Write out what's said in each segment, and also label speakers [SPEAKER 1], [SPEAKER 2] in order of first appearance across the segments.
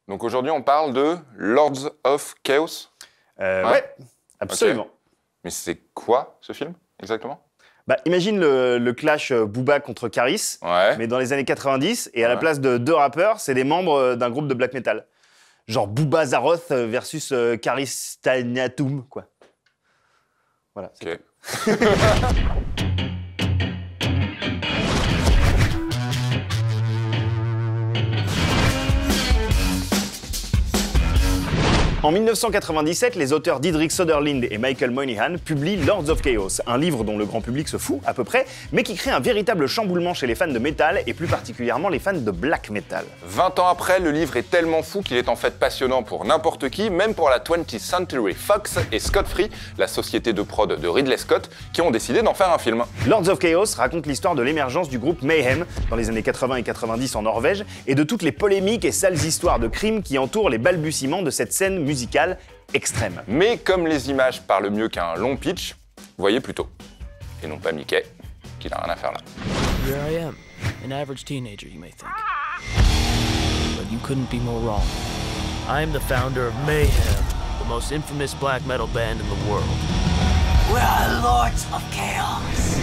[SPEAKER 1] Donc aujourd'hui, on parle de Lords of Chaos.
[SPEAKER 2] Ouais, absolument.
[SPEAKER 1] Okay. Mais c'est quoi ce film, exactement?
[SPEAKER 2] Bah, imagine le clash Booba contre Karis, mais dans les années 90, et à la place de 2 rappeurs, c'est des membres d'un groupe de black metal. Genre Booba Zaroth versus Karis Tanatum, quoi. Voilà.
[SPEAKER 1] Ok.
[SPEAKER 2] En 1997, les auteurs Didrik Söderlind et Michael Moynihan publient Lords of Chaos, un livre dont le grand public se fout à peu près, mais qui crée un véritable chamboulement chez les fans de métal et plus particulièrement les fans de black metal.
[SPEAKER 1] 20 ans après, le livre est tellement fou qu'il est en fait passionnant pour n'importe qui, même pour la 20th Century Fox et Scott Free, la société de prod de Ridley Scott, qui ont décidé d'en faire un film.
[SPEAKER 2] Lords of Chaos raconte l'histoire de l'émergence du groupe Mayhem dans les années 80 et 90 en Norvège et de toutes les polémiques et sales histoires de crimes qui entourent les balbutiements de cette scène musicale extrême.
[SPEAKER 1] Mais comme les images parlent mieux qu'un long pitch, voyez plutôt. Et non pas Mickey, qui n'a rien à faire là.
[SPEAKER 3] Here I am, an average teenager, you may think. But you couldn't be more wrong. I am the founder of Mayhem, the most infamous black metal band in the world.
[SPEAKER 4] We are Lords of Chaos.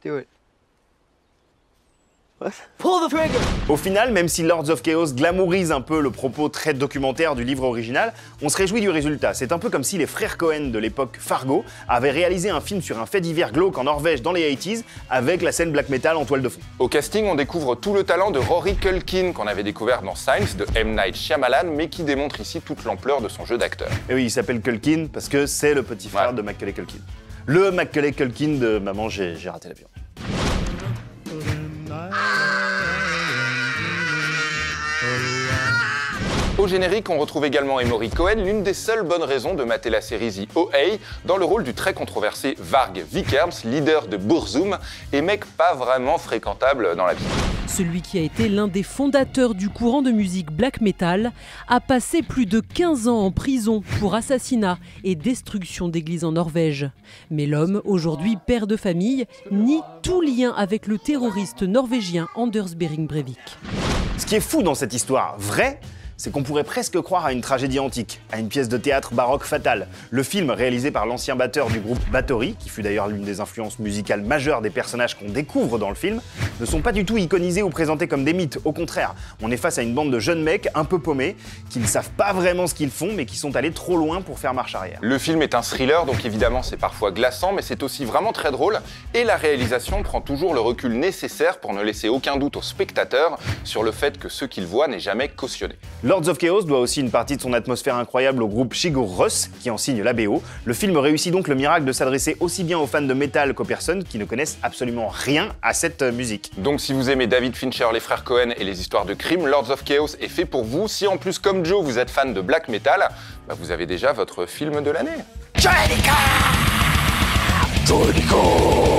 [SPEAKER 5] Do it.
[SPEAKER 4] Pull the trigger!
[SPEAKER 2] Au final, même si Lords of Chaos glamourise un peu le propos très documentaire du livre original, on se réjouit du résultat. C'est un peu comme si les frères Cohen de l'époque Fargo avaient réalisé un film sur un fait divers glauque en Norvège dans les 80s avec la scène black metal en toile de fond.
[SPEAKER 1] Au casting, on découvre tout le talent de Rory Culkin, qu'on avait découvert dans Signs de M. Night Shyamalan, mais qui démontre ici toute l'ampleur de son jeu d'acteur.
[SPEAKER 2] Et oui, il s'appelle Culkin parce que c'est le petit frère de Macaulay Culkin. Le Macaulay Culkin de Maman, j'ai raté l'avion.
[SPEAKER 1] Au générique, on retrouve également Emory Cohen, l'une des seules bonnes raisons de mater la série The OA, dans le rôle du très controversé Varg Vikernes, leader de Burzum, et mec pas vraiment fréquentable dans la vie.
[SPEAKER 6] Celui qui a été l'un des fondateurs du courant de musique black metal a passé plus de 15 ans en prison pour assassinat et destruction d'églises en Norvège. Mais l'homme, aujourd'hui père de famille, nie tout lien avec le terroriste norvégien Anders Behring Breivik.
[SPEAKER 2] Ce qui est fou dans cette histoire vraie, c'est qu'on pourrait presque croire à une tragédie antique, à une pièce de théâtre baroque fatale. Le film, réalisé par l'ancien batteur du groupe Bathory, qui fut d'ailleurs l'une des influences musicales majeures des personnages qu'on découvre dans le film, ne sont pas du tout iconisés ou présentés comme des mythes. Au contraire, on est face à une bande de jeunes mecs un peu paumés, qui ne savent pas vraiment ce qu'ils font, mais qui sont allés trop loin pour faire marche arrière.
[SPEAKER 1] Le film est un thriller, donc évidemment c'est parfois glaçant, mais c'est aussi vraiment très drôle, et la réalisation prend toujours le recul nécessaire pour ne laisser aucun doute aux spectateurs sur le fait que ce qu'ils voient n'est jamais cautionné.
[SPEAKER 2] Lords of Chaos doit aussi une partie de son atmosphère incroyable au groupe Sigur Rós, qui en signe la BO. Le film réussit donc le miracle de s'adresser aussi bien aux fans de métal qu'aux personnes qui ne connaissent absolument rien à cette musique.
[SPEAKER 1] Donc si vous aimez David Fincher, les frères Cohen et les histoires de crime, Lords of Chaos est fait pour vous. Si en plus, comme Joe, vous êtes fan de black metal, bah vous avez déjà votre film de l'année.
[SPEAKER 4] Johnny Go!